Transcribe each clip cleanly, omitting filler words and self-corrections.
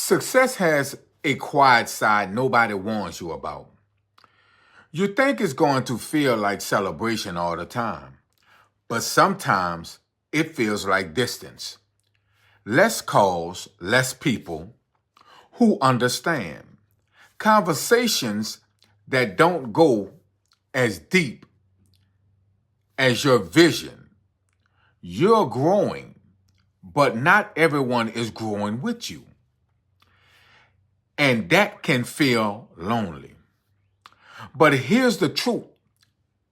Success has a quiet side nobody warns you about. You think it's going to feel like celebration all the time, but sometimes it feels like distance. Less calls, less people who understand. Conversations that don't go as deep as your vision. You're growing, but not everyone is growing with you. And that can feel lonely. But here's the truth,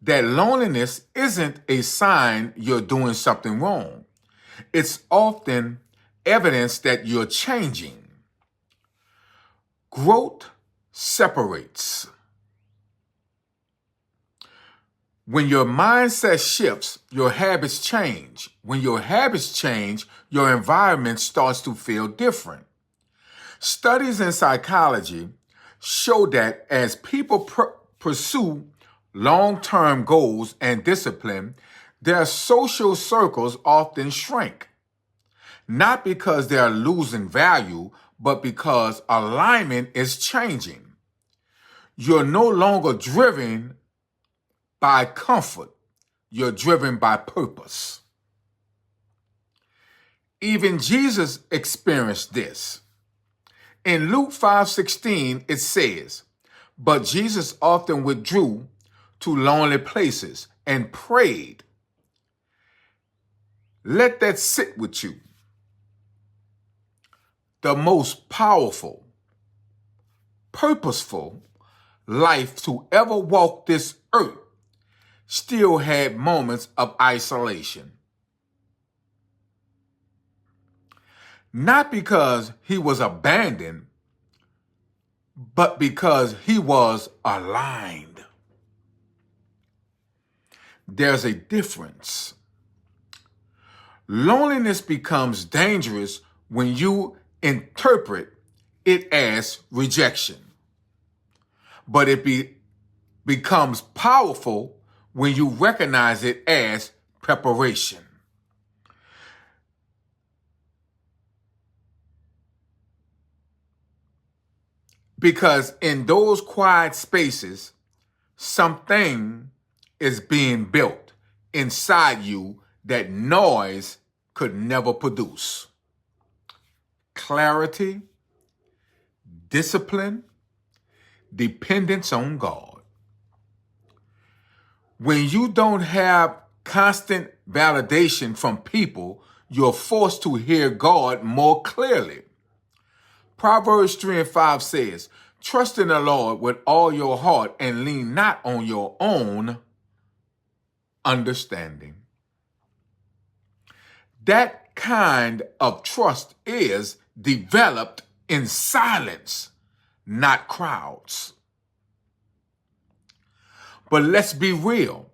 that loneliness isn't a sign you're doing something wrong. It's often evidence that you're changing. Growth separates. When your mindset shifts, your habits change. When your habits change, your environment starts to feel different. Studies in psychology show that as people pursue long-term goals and discipline, their social circles often shrink. Not because they are losing value, but because alignment is changing. You're no longer driven by comfort. You're driven by purpose. Even Jesus experienced this. In Luke 5:16, it says, "But Jesus often withdrew to lonely places and prayed." Let that sit with you. The most powerful, purposeful life to ever walk this earth still had moments of isolation. Not because he was abandoned, but because he was aligned. There's a difference. Loneliness becomes dangerous when you interpret it as rejection. But it becomes powerful when you recognize it as preparation. Because in those quiet spaces, something is being built inside you that noise could never produce. Clarity, discipline, dependence on God. When you don't have constant validation from people, you're forced to hear God more clearly. Proverbs 3:5 says, "Trust in the Lord with all your heart and lean not on your own understanding." That kind of trust is developed in silence, not crowds. But let's be real.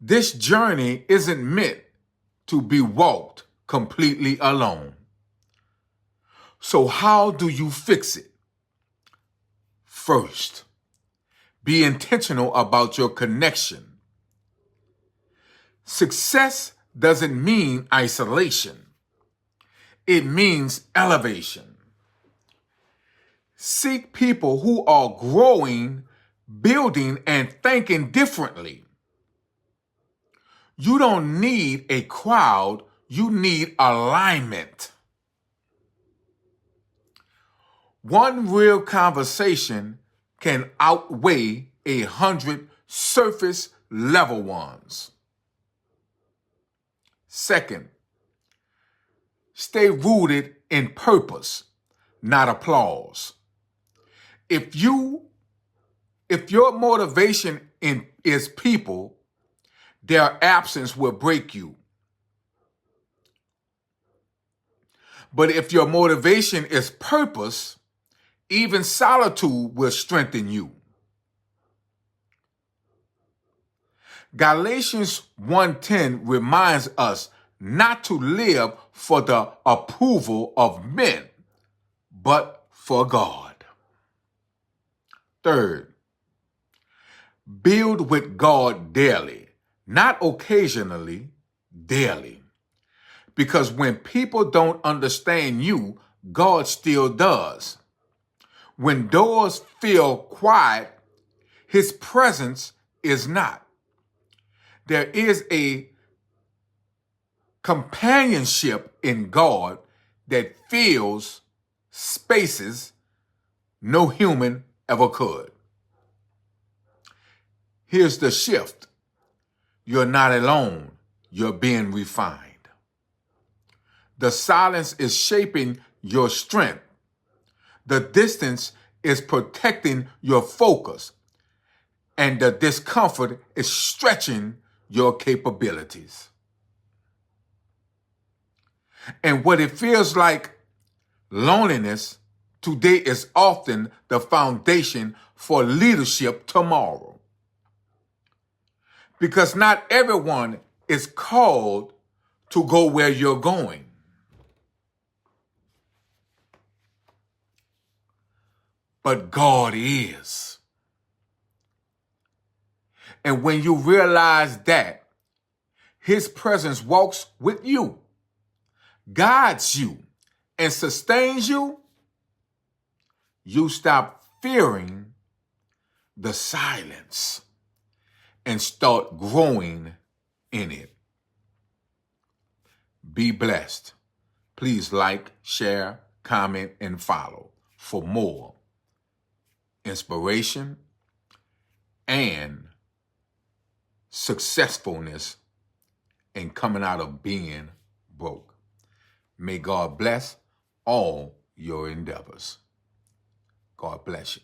This journey isn't meant to be walked completely alone. So how do you fix it? First, be intentional about your connection. Success doesn't mean isolation. It means elevation. Seek people who are growing, building, and thinking differently. You don't need a crowd, you need alignment. One real conversation can outweigh 100 surface level ones. Second, stay rooted in purpose, not applause. If your motivation is people, their absence will break you. But if your motivation is purpose, even solitude will strengthen you. Galatians 1:10 reminds us not to live for the approval of men, but for God. Third, build with God daily, not occasionally, daily. Because when people don't understand you, God still does. When doors feel quiet, his presence is not. There is a companionship in God that fills spaces no human ever could. Here's the shift. You're not alone. You're being refined. The silence is shaping your strength. The distance is protecting your focus. And the discomfort is stretching your capabilities. And what it feels like loneliness today is often the foundation for leadership tomorrow. Because not everyone is called to go where you're going. But God is. And when you realize that, his presence walks with you, guides you, and sustains you, you stop fearing the silence and start growing in it. Be blessed. Please like, share, comment, and follow for more inspiration and successfulness in coming out of being broke. May God bless all your endeavors. God bless you.